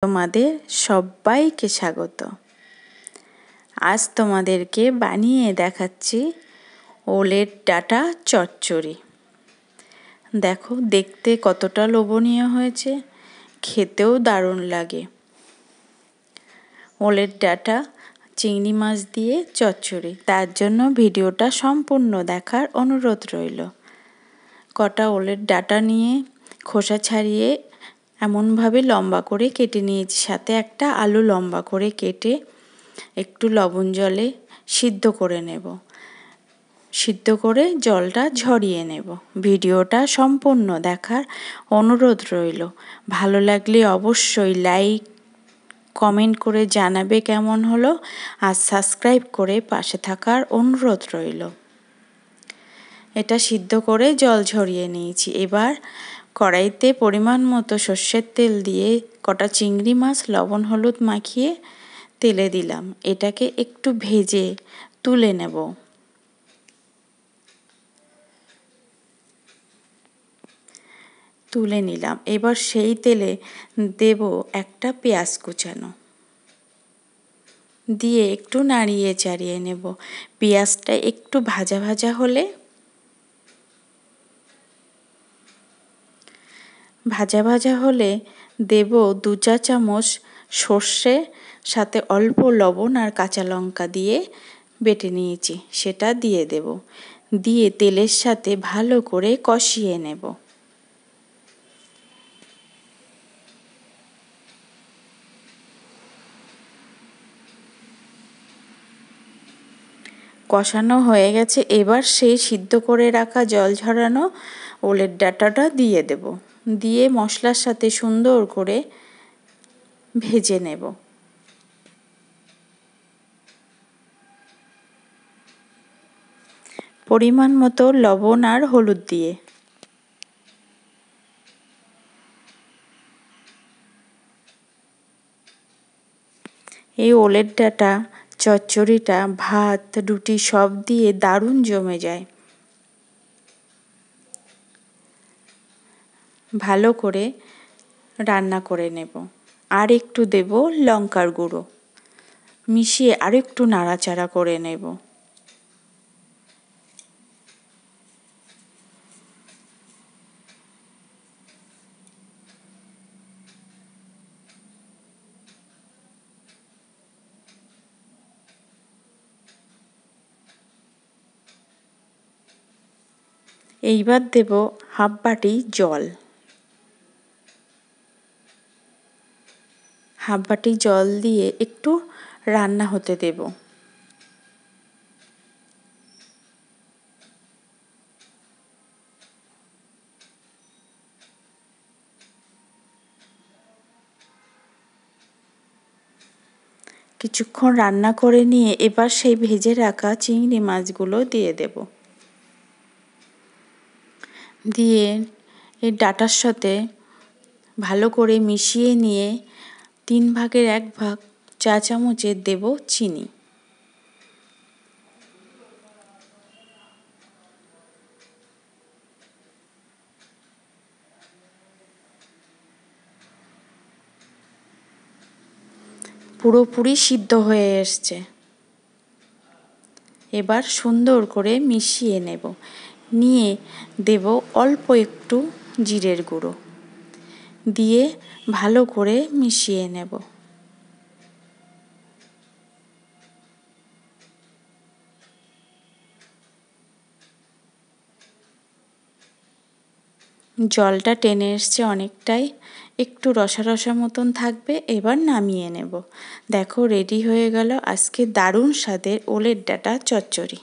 তোমাদের সবাইকে স্বাগত। আজ তোমাদেরকে বানিয়ে দেখাচ্ছি ওলের ডাঁটা চচ্চড়ি। দেখো দেখতে কতটা লোভনীয় হয়েছে, খেতেও দারুণ লাগে। ওলের ডাঁটা চিংড়ি মাছ দিয়ে চচ্চড়ি, তার জন্য ভিডিওটা সম্পূর্ণ দেখার অনুরোধ রইল। কটা ওলের ডাঁটা নিয়ে খোসা ছাড়িয়ে এমনভাবে লম্বা করে কেটে নিয়েছি, সাথে একটা আলু লম্বা করে কেটে একটু লবণ জলে সিদ্ধ করে নেব। সিদ্ধ করে জলটা ঝরিয়ে নেব। ভিডিওটা সম্পূর্ণ দেখার অনুরোধ রইল। ভালো লাগলে অবশ্যই লাইক কমেন্ট করে জানাবে কেমন হলো, আর সাবস্ক্রাইব করে পাশে থাকার অনুরোধ রইল। এটা সিদ্ধ করে জল ঝরিয়ে নিয়েছি। এবার কড়াইতে পরিমাণ মতো সর্ষের তেল দিয়ে কটা চিংড়ি মাছ লবণ হলুদ মাখিয়ে তেলে দিলাম। এটাকে একটু ভেজে তুলে নেব। তুলে নিলাম। এবার সেই তেলে দেব একটা পেঁয়াজ কুচানো, দিয়ে একটু নাড়িয়ে চাড়িয়ে নেব। পেঁয়াজটা একটু ভাজা ভাজা হলে দেব 2 চা চামচ সর্ষে, সাথে অল্প লবণ আর কাঁচা লঙ্কা দিয়ে বেটে নিয়েছি, সেটা দিয়ে দেব। দিয়ে তেলের সাথে ভালো করে কষিয়ে নেব। কষানো হয়ে গেছে। এবার সেই সিদ্ধ করে রাখা জল ঝরানো ওলের ডাঁটাটা দিয়ে দেব। দিয়ে মশলার সাথে সুন্দর করে ভেজে নেব। পরিমাণ মতো লবণ আর হলুদ দিয়ে এই ওলের ডাঁটা চচ্চড়িটা ভাত রুটি সব দিয়ে দারুণ জমে যায়। ভালো করে রান্না করে নেব। আর একটু দেব লঙ্কার গুঁড়ো, মিশিয়ে আর একটু নাড়াচাড়া করে নেব। এইবার দেব হাফ বাটি জল। হাফ বাটি জল দিয়ে একটু রান্না হতে দেব। কিছুক্ষণ রান্না করে নিয়ে এবার সেই ভেজে রাখা চিংড়ি মাছগুলো দিয়ে দেব। দিয়ে এই ডাঁটার সাথে ভালো করে মিশিয়ে নিয়ে 1/3 চা চামচের দেব চিনি। পুরোপুরি সিদ্ধ হয়ে এসছে। এবার সুন্দর করে মিশিয়ে নেব। নিয়ে দেব অল্প একটু জিরের গুঁড়ো, দিয়ে ভালো করে মিশিয়ে নেব। জলটা টেনে এসছে অনেকটাই, একটু রসা রসা মতন থাকবে। এবার নামিয়ে নেব। দেখো রেডি হয়ে গেল আজকে দারুণ স্বাদের ওলের ডাঁটা চচ্চড়ি।